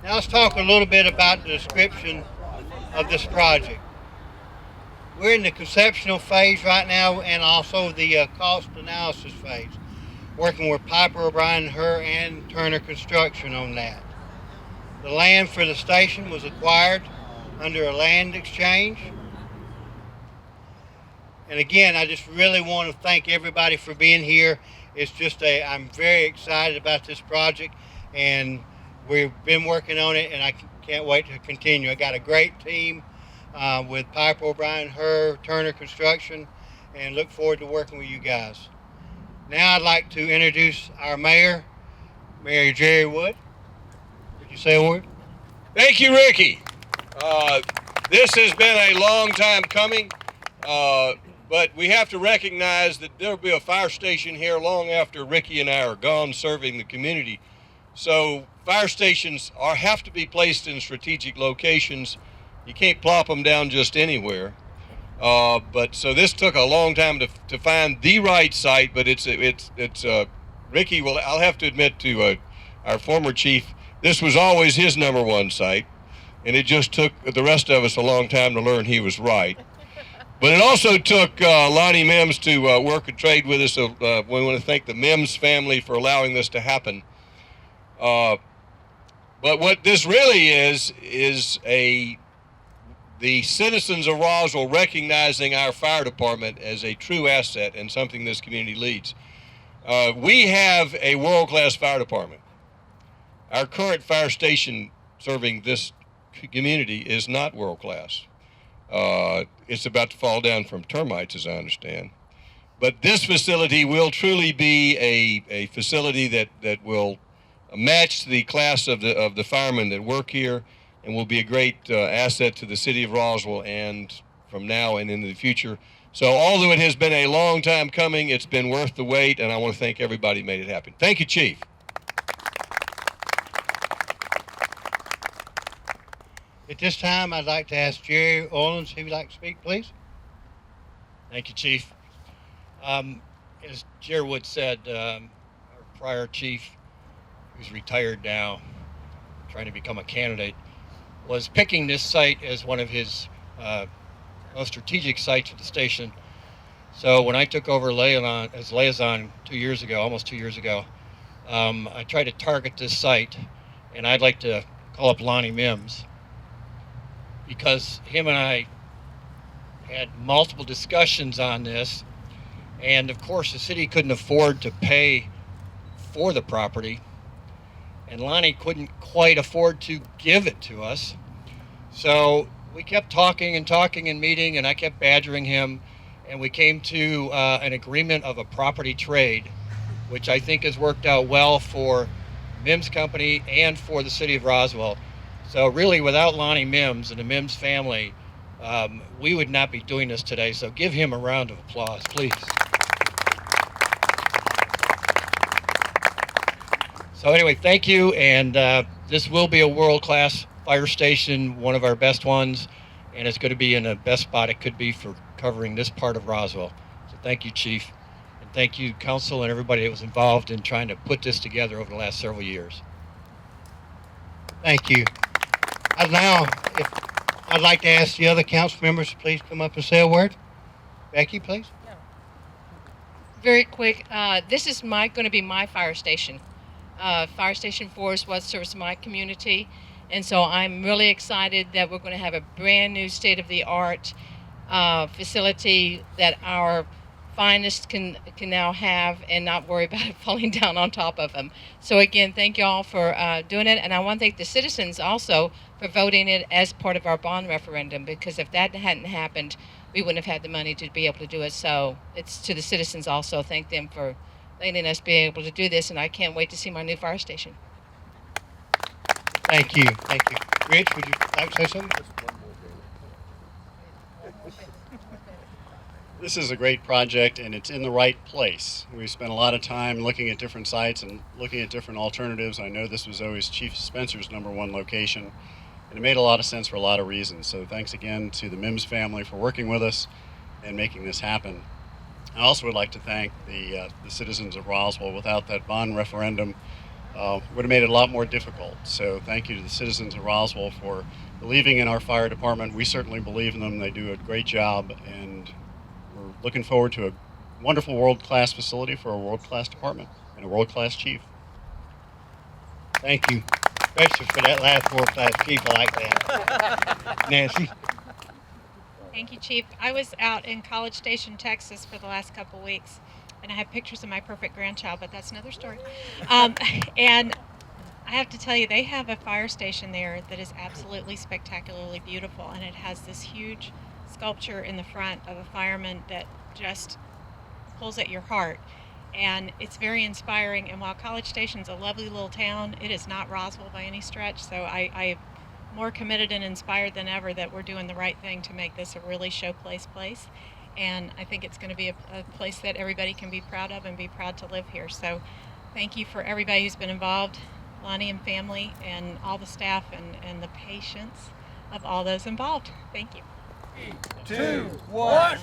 Now let's talk a little bit about the description of this project. We're in the conceptual phase right now and also the cost analysis phase, working with Piper O'Brien, her, and Turner Construction on that. The land for the station was acquired under a land exchange. And again, I just really want to thank everybody for being here. I'm very excited about this project, and we've been working on it, and I can't wait to continue. I got a great team with Piper O'Brien, her, Turner Construction, and look forward to working with you guys. Now I'd like to introduce our mayor, Mayor Jere Wood. Would you say a word? Thank you, Ricky. This has been a long time coming, but we have to recognize that there will be a fire station here long after Ricky and I are gone serving the community. So fire stations have to be placed in strategic locations. You can't plop them down just anywhere. So this took a long time to find the right site, but it's Ricky. Well, I'll have to admit to our former chief, this was always his number one site, and it just took the rest of us a long time to learn he was right. But it also took Lonnie Mims to work a trade with us. So we want to thank the Mims family for allowing this to happen. But what this really is the citizens of Roswell recognizing our fire department as a true asset and something this community leads. We have a world-class fire department. Our current fire station serving this community is not world-class. It's about to fall down from termites, as I understand. But this facility will truly be a facility that will match the class of the firemen that work here, and will be a great asset to the city of Roswell and from now and into the future. So although it has been a long time coming, it's been worth the wait, and I want to thank everybody who made it happen. Thank you, Chief. At this time, I'd like to ask Jerry Orlins if he'd like to speak, please. Thank you, Chief. As Jere Wood said, our prior chief, who's retired now, trying to become a candidate, was picking this site as one of his most strategic sites at the station. So when I took over as liaison 2 years ago, almost 2 years ago, I tried to target this site, and I'd like to call up Lonnie Mims, because him and I had multiple discussions on this, and of course the city couldn't afford to pay for the property, and Lonnie couldn't quite afford to give it to us. So we kept talking and meeting, and I kept badgering him, and we came to an agreement of a property trade, which I think has worked out well for Mims Company and for the city of Roswell. So really, without Lonnie Mims and the Mims family, we would not be doing this today. So give him a round of applause, please. So anyway, thank you, and this will be a world-class fire station, one of our best ones, and it's going to be in the best spot it could be for covering this part of Roswell. So thank you, Chief, and thank you, Council, and everybody that was involved in trying to put this together over the last several years. Thank you. I'd like to ask the other council members to please come up and say a word. Becky, please. Very quick, this is going to be my fire station. Fire Station 4 is what serves my community, and so I'm really excited that we're going to have a brand new state-of-the-art facility that our finest can now have and not worry about it falling down on top of them. So again, thank you all for doing it, and I want to thank the citizens also for voting it as part of our bond referendum, because if that hadn't happened, we wouldn't have had the money to be able to do it. So it's to the citizens also. Thank them for letting us be able to do this, and I can't wait to see my new fire station. Thank you. Thank you. Rich, would you like to say something? This is a great project, and it's in the right place. We spent a lot of time looking at different sites and looking at different alternatives. I know this was always Chief Spencer's #1 location, and it made a lot of sense for a lot of reasons. So thanks again to the Mims family for working with us and making this happen. I also would like to thank the citizens of Roswell. Without that bond referendum, would have made it a lot more difficult. So thank you to the citizens of Roswell for believing in our fire department. We certainly believe in them. They do a great job, and we're looking forward to a wonderful world-class facility for a world-class department and a world-class chief. Thank you, especially for that last world-class chief. I like that. Nancy. Thank you, Chief. I was out in College Station, Texas for the last couple weeks, and I have pictures of my perfect grandchild, but that's another story. And I have to tell you, they have a fire station there that is absolutely spectacularly beautiful, and it has this huge sculpture in the front of a fireman that just pulls at your heart. And it's very inspiring, and while College Station's a lovely little town, it is not Roswell by any stretch, so I'm more committed and inspired than ever that we're doing the right thing to make this a really showplace place. And I think it's going to be a place that everybody can be proud of and be proud to live here. So thank you for everybody who's been involved, Lonnie and family, and all the staff, and the patience of all those involved. Thank you. 3, 2, 1.